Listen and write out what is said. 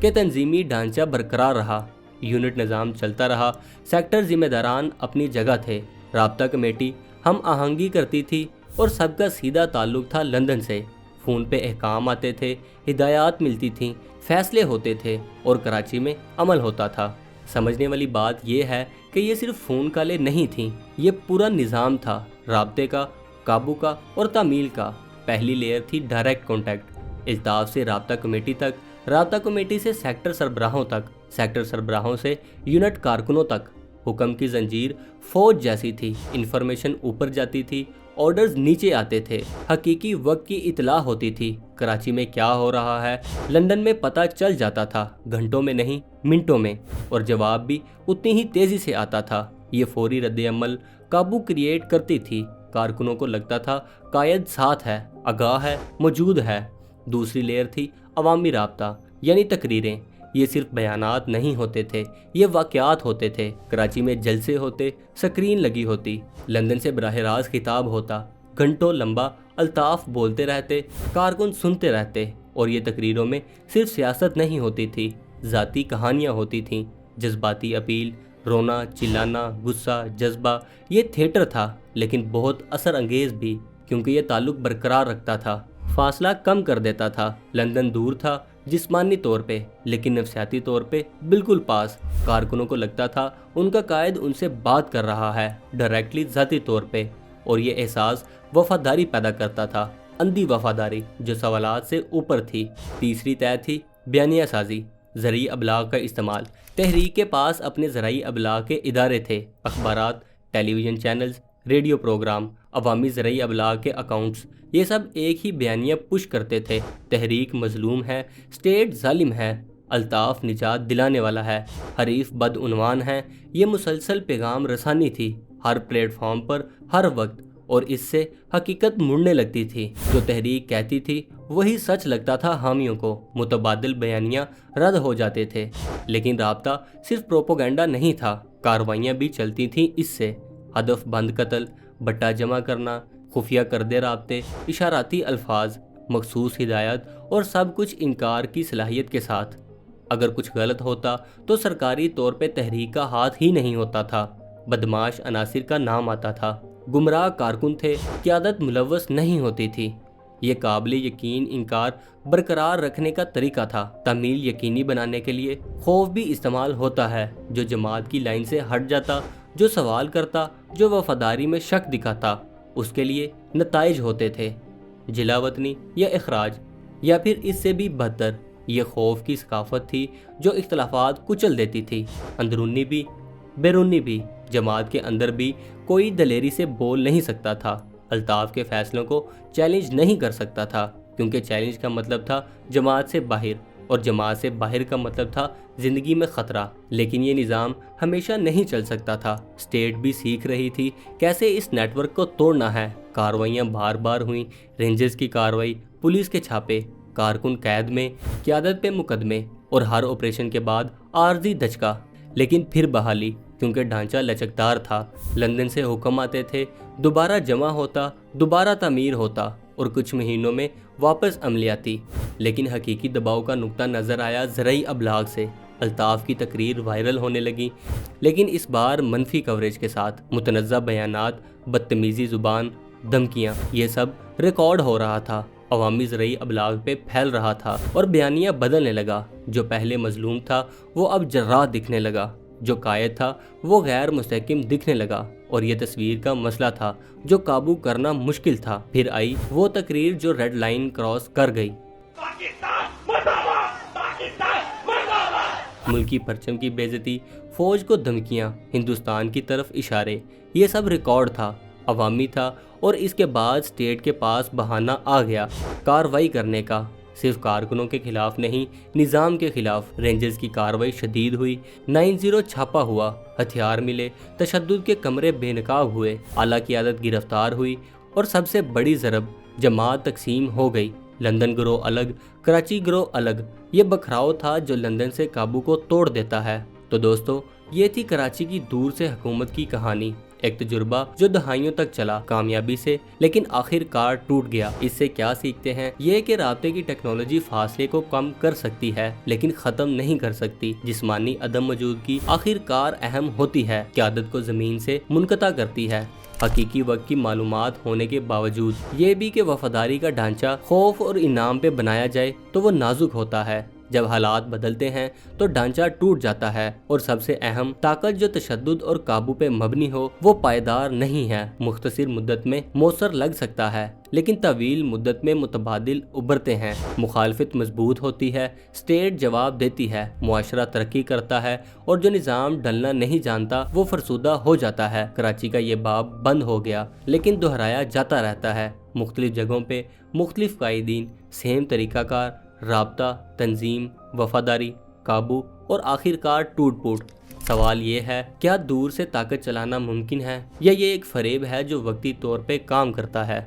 کہ تنظیمی ڈھانچہ برقرار رہا، یونٹ نظام چلتا رہا، سیکٹر ذمہ داران اپنی جگہ تھے، رابطہ کمیٹی ہم آہنگی کرتی تھی اور سب کا سیدھا تعلق تھا لندن سے۔ فون پہ احکام آتے تھے، ہدایات ملتی تھیں، فیصلے ہوتے تھے اور کراچی میں عمل ہوتا تھا۔ سمجھنے والی بات یہ ہے کہ یہ صرف فون کالیں نہیں تھیں، یہ پورا نظام تھا، رابطے کا، قابو کا اور تعمیل کا۔ پہلی لیئر تھی ڈائریکٹ کانٹیکٹ، الطاف سے رابطہ کمیٹی تک، رابطہ کمیٹی سے سیکٹر سربراہوں تک، سیکٹر سربراہوں سے یونٹ کارکنوں تک۔ حکم کی زنجیر فوج جیسی تھی، انفارمیشن اوپر جاتی تھی، آرڈرز نیچے آتے تھے، حقیقی وقت کی اطلاع ہوتی تھی۔ کراچی میں کیا ہو رہا ہے لندن میں پتہ چل جاتا تھا، گھنٹوں میں نہیں منٹوں میں، اور جواب بھی اتنی ہی تیزی سے آتا تھا۔ یہ فوری رد عمل قابو کریٹ کرتی تھی، کارکنوں کو لگتا تھا قائد ساتھ ہے، آگاہ ہے، موجود ہے۔ دوسری لیئر تھی عوامی رابطہ، یعنی تقریریں۔ یہ صرف بیانات نہیں ہوتے تھے، یہ واقعات ہوتے تھے۔ کراچی میں جلسے ہوتے، سکرین لگی ہوتی، لندن سے براہ راست خطاب ہوتا، گھنٹوں لمبا الطاف بولتے رہتے، کارکن سنتے رہتے، اور یہ تقریروں میں صرف سیاست نہیں ہوتی تھی، ذاتی کہانیاں ہوتی تھیں، جذباتی اپیل، رونا، چلانا، غصہ، جذبہ۔ یہ تھیٹر تھا لیکن بہت اثر انگیز بھی، کیونکہ یہ تعلق برقرار رکھتا تھا، فاصلہ کم کر دیتا تھا۔ لندن دور تھا جسمانی طور پہ، لیکن نفسیاتی طور پہ بالکل پاس۔ کارکنوں کو لگتا تھا ان کا قائد ان سے بات کر رہا ہے، ڈائریکٹلی، ذاتی طور پہ، اور یہ احساس وفاداری پیدا کرتا تھا، اندھی وفاداری جو سوالات سے اوپر تھی۔ تیسری طے تھی بیانیہ سازی، ذرعی ابلاغ کا استعمال۔ تحریک کے پاس اپنے ذرائع ابلاغ کے ادارے تھے، اخبارات، ٹیلی ویژن چینلز، ریڈیو پروگرام، عوامی ذرعی ابلاغ کے اکاؤنٹس، یہ سب ایک ہی بیانیہ پش کرتے تھے: تحریک مظلوم ہے، اسٹیٹ ظالم ہے، الطاف نجات دلانے والا ہے، حریف بدعنوان ہے۔ یہ مسلسل پیغام رسانی تھی، ہر پلیٹ فارم پر، ہر وقت، اور اس سے حقیقت مڑنے لگتی تھی۔ جو تحریک کہتی تھی وہی سچ لگتا تھا حامیوں کو، متبادل بیانیہ رد ہو جاتے تھے۔ لیکن رابطہ صرف پروپوگنڈا نہیں تھا، کارروائیاں بھی چلتی تھیں اس سے: ہدف بند قتل، بٹا جمع کرنا، خفیہ کردے رابطے، اشاراتی الفاظ، مخصوص ہدایت، اور سب کچھ انکار کی صلاحیت کے ساتھ۔ اگر کچھ غلط ہوتا تو سرکاری طور پہ تحریک کا ہاتھ ہی نہیں ہوتا تھا، بدماش عناصر کا نام آتا تھا، گمراہ کارکن تھے، قیادت ملوث نہیں ہوتی تھی۔ یہ قابل یقین انکار برقرار رکھنے کا طریقہ تھا۔ تعمیل یقینی بنانے کے لیے خوف بھی استعمال ہوتا ہے، جو جماعت کی لائن سے ہٹ جاتا، جو سوال کرتا، جو وفاداری میں شک دکھاتا، اس کے لیے نتائج ہوتے تھے: جلا وطنی یا اخراج، یا پھر اس سے بھی بدتر۔ یہ خوف کی ثقافت تھی جو اختلافات کچل دیتی تھی، اندرونی بھی بیرونی بھی۔ جماعت کے اندر بھی کوئی دلیری سے بول نہیں سکتا تھا، الطاف کے فیصلوں کو چیلنج نہیں کر سکتا تھا، کیونکہ چیلنج کا مطلب تھا جماعت سے باہر، اور جماعت سے باہر کا مطلب تھا زندگی میں خطرہ۔ لیکن یہ نظام ہمیشہ نہیں چل سکتا تھا، اسٹیٹ بھی سیکھ رہی تھی کیسے اس نیٹ ورک کو توڑنا ہے۔ کارروائیاں بار بار ہوئیں، رینجرز کی کارروائی، پولیس کے چھاپے، کارکن قید میں، قیادت پہ مقدمے، اور ہر آپریشن کے بعد عارضی دھچکا، لیکن پھر بحالی، کیونکہ ڈھانچہ لچکدار تھا۔ لندن سے حکم آتے تھے، دوبارہ جمع ہوتا، دوبارہ تعمیر ہوتا، اور کچھ مہینوں میں واپس عملیاتی۔ لیکن حقیقی دباؤ کا نقطہ نظر آیا ذرعی ابلاغ سے۔ الطاف کی تقریر وائرل ہونے لگی، لیکن اس بار منفی کوریج کے ساتھ۔ متنازع بیانات، بدتمیزی زبان، دھمکیاں، یہ سب ریکارڈ ہو رہا تھا، عوامی ذرعی ابلاغ پہ پھیل رہا تھا، اور بیانیہ بدلنے لگا۔ جو پہلے مظلوم تھا وہ اب جراح دکھنے لگا، جو قائد تھا وہ غیر مستحکم دکھنے لگا، اور یہ تصویر کا مسئلہ تھا جو قابو کرنا مشکل تھا۔ پھر آئی وہ تقریر جو ریڈ لائن کراس کر گئی: ملکی پرچم کی بے عزتی، فوج کو دھمکیاں، ہندوستان کی طرف اشارے۔ یہ سب ریکارڈ تھا، عوامی تھا، اور اس کے بعد اسٹیٹ کے پاس بہانہ آ گیا کارروائی کرنے کا، صرف کارکنوں کے خلاف نہیں، نظام کے خلاف۔ رینجرز کی کارروائی شدید ہوئی، 90 چھاپا ہوا، ہتھیار ملے، تشدد کے کمرے بے نقاب ہوئے، اعلیٰ قیادت گرفتار ہوئی، اور سب سے بڑی ضرب، جماعت تقسیم ہو گئی۔ لندن گروہ الگ، کراچی گروہ الگ۔ یہ بکھراؤ تھا جو لندن سے قابو کو توڑ دیتا ہے۔ تو دوستو، یہ تھی کراچی کی دور سے حکومت کی کہانی، ایک تجربہ جو دہائیوں تک چلا کامیابی سے لیکن آخر کار ٹوٹ گیا۔ اس سے کیا سیکھتے ہیں؟ یہ کہ رابطے کی ٹیکنالوجی فاصلے کو کم کر سکتی ہے لیکن ختم نہیں کر سکتی۔ جسمانی عدم موجودگی آخر کار اہم ہوتی ہے، قیادت کو زمین سے منقطع کرتی ہے۔ حقیقی وقت کی معلومات ہونے کے باوجود یہ بھی کہ وفاداری کا ڈھانچہ خوف اور انعام پہ بنایا جائے تو وہ نازک ہوتا ہے۔ جب حالات بدلتے ہیں تو ڈھانچہ ٹوٹ جاتا ہے، اور سب سے اہم طاقت جو تشدد اور قابو پہ مبنی ہو وہ پائیدار نہیں ہے۔ مختصر مدت میں مؤثر لگ سکتا ہے لیکن طویل مدت میں متبادل ابھرتے ہیں۔ مخالفت مضبوط ہوتی ہے، اسٹیٹ جواب دیتی ہے، معاشرہ ترقی کرتا ہے، اور جو نظام ڈلنا نہیں جانتا وہ فرسودہ ہو جاتا ہے۔ کراچی کا یہ باب بند ہو گیا لیکن دہرایا جاتا رہتا ہے، مختلف جگہوں پہ مختلف قائدین، سیم طریقہ کار، رابطہ، تنظیم، وفاداری، قابو اور آخر کار ٹوٹ پوٹ۔ سوال یہ ہے، کیا دور سے طاقت چلانا ممکن ہے یا یہ ایک فریب ہے جو وقتی طور پہ کام کرتا ہے؟